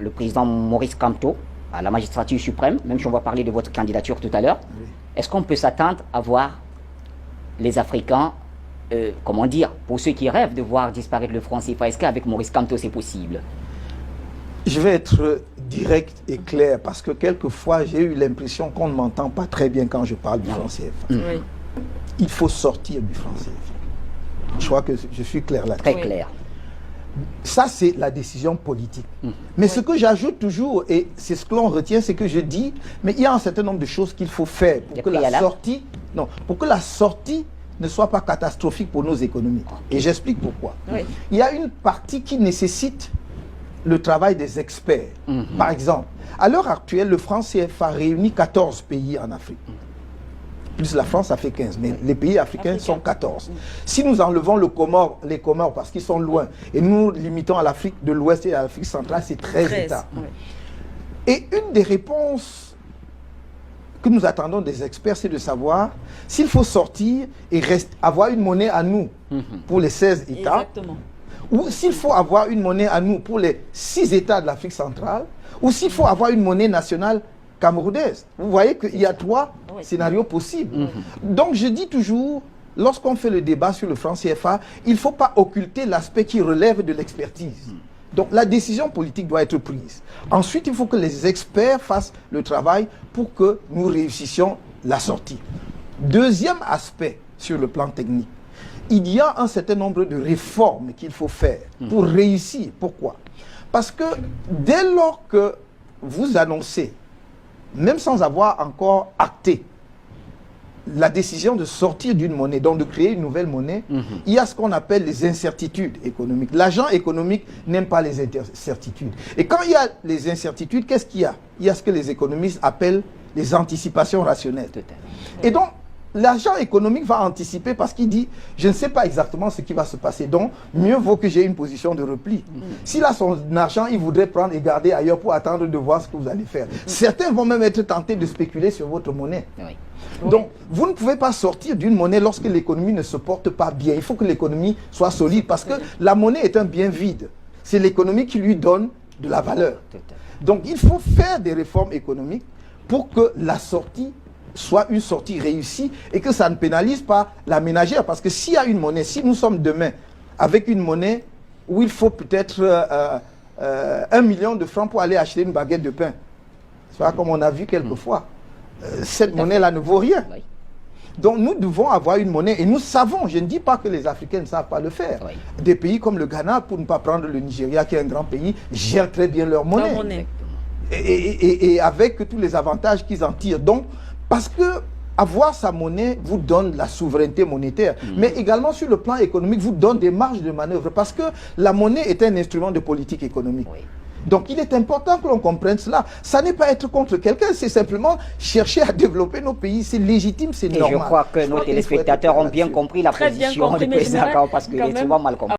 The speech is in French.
le président Maurice Kamto à la magistrature suprême, même si on va parler de votre candidature tout à l'heure, oui. Est-ce qu'on peut s'attendre à voir les Africains, comment dire, pour ceux qui rêvent de voir disparaître le franc CFA, est-ce qu'avec Maurice Kamto c'est possible? Je vais être direct et clair parce que quelquefois j'ai eu l'impression qu'on ne m'entend pas très bien quand je parle du franc CFA. Oui. Il faut sortir du franc CFA. Je crois que je suis clair là-dessus. Très clair. Ça, c'est la décision politique. Mais ce que j'ajoute toujours, et c'est ce que l'on retient, c'est que je dis, mais il y a un certain nombre de choses qu'il faut faire pour que la sortie ne soit pas catastrophique pour nos économies. Et j'explique pourquoi. Oui. Il y a une partie qui nécessite le travail des experts. Par exemple, à l'heure actuelle, le franc CFA réunit 14 pays en Afrique. Plus la France, ça fait 15, mais les pays africains sont 14. Si nous enlevons les Comores parce qu'ils sont loin, et nous limitons à l'Afrique de l'Ouest et à l'Afrique centrale, c'est 13 États. Oui. Et une des réponses que nous attendons des experts, c'est de savoir s'il faut sortir et avoir une monnaie à nous pour les 16 États, ou s'il faut avoir une monnaie à nous pour les 6 États de l'Afrique centrale, ou s'il faut avoir une monnaie nationale camerounaise. Vous voyez qu'il y a 3 scénarios possibles. Donc je dis toujours, lorsqu'on fait le débat sur le franc CFA, il ne faut pas occulter l'aspect qui relève de l'expertise. Donc la décision politique doit être prise. Ensuite, il faut que les experts fassent le travail pour que nous réussissions la sortie. Deuxième aspect sur le plan technique, il y a un certain nombre de réformes qu'il faut faire pour réussir. Pourquoi? Parce que dès lors que vous annoncez, même sans avoir encore acté la décision de sortir d'une monnaie, donc de créer une nouvelle monnaie, il y a ce qu'on appelle les incertitudes économiques. L'agent économique n'aime pas les incertitudes. Et quand il y a les incertitudes, qu'est-ce qu'il y a? Il y a ce que les économistes appellent les anticipations rationnelles. Et donc, l'agent économique va anticiper parce qu'il dit « je ne sais pas exactement ce qui va se passer, donc mieux vaut que j'ai une position de repli ». S'il a son argent, il voudrait prendre et garder ailleurs pour attendre de voir ce que vous allez faire. Certains vont même être tentés de spéculer sur votre monnaie. Donc, vous ne pouvez pas sortir d'une monnaie lorsque l'économie ne se porte pas bien. Il faut que l'économie soit solide parce que la monnaie est un bien vide. C'est l'économie qui lui donne de la valeur. Donc, il faut faire des réformes économiques pour que la sortie soit une sortie réussie et que ça ne pénalise pas la ménagère. Parce que s'il y a une monnaie, si nous sommes demain avec une monnaie où il faut peut-être 1 million de francs pour aller acheter une baguette de pain, c'est pas comme on a vu quelquefois, cette monnaie-là ne vaut rien. Donc nous devons avoir une monnaie et nous savons, je ne dis pas que les Africains ne savent pas le faire. Des pays comme le Ghana, pour ne pas prendre le Nigeria qui est un grand pays, gèrent très bien leur monnaie. Et avec tous les avantages qu'ils en tirent. Donc, parce que avoir sa monnaie vous donne la souveraineté monétaire, mais également sur le plan économique vous donne des marges de manœuvre parce que la monnaie est un instrument de politique économique. Donc il est important que l'on comprenne cela. Ça n'est pas être contre quelqu'un, c'est simplement chercher à développer nos pays. C'est légitime, c'est normal. Je crois que nos téléspectateurs ont bien compris la position du président parce qu'il est souvent mal compris.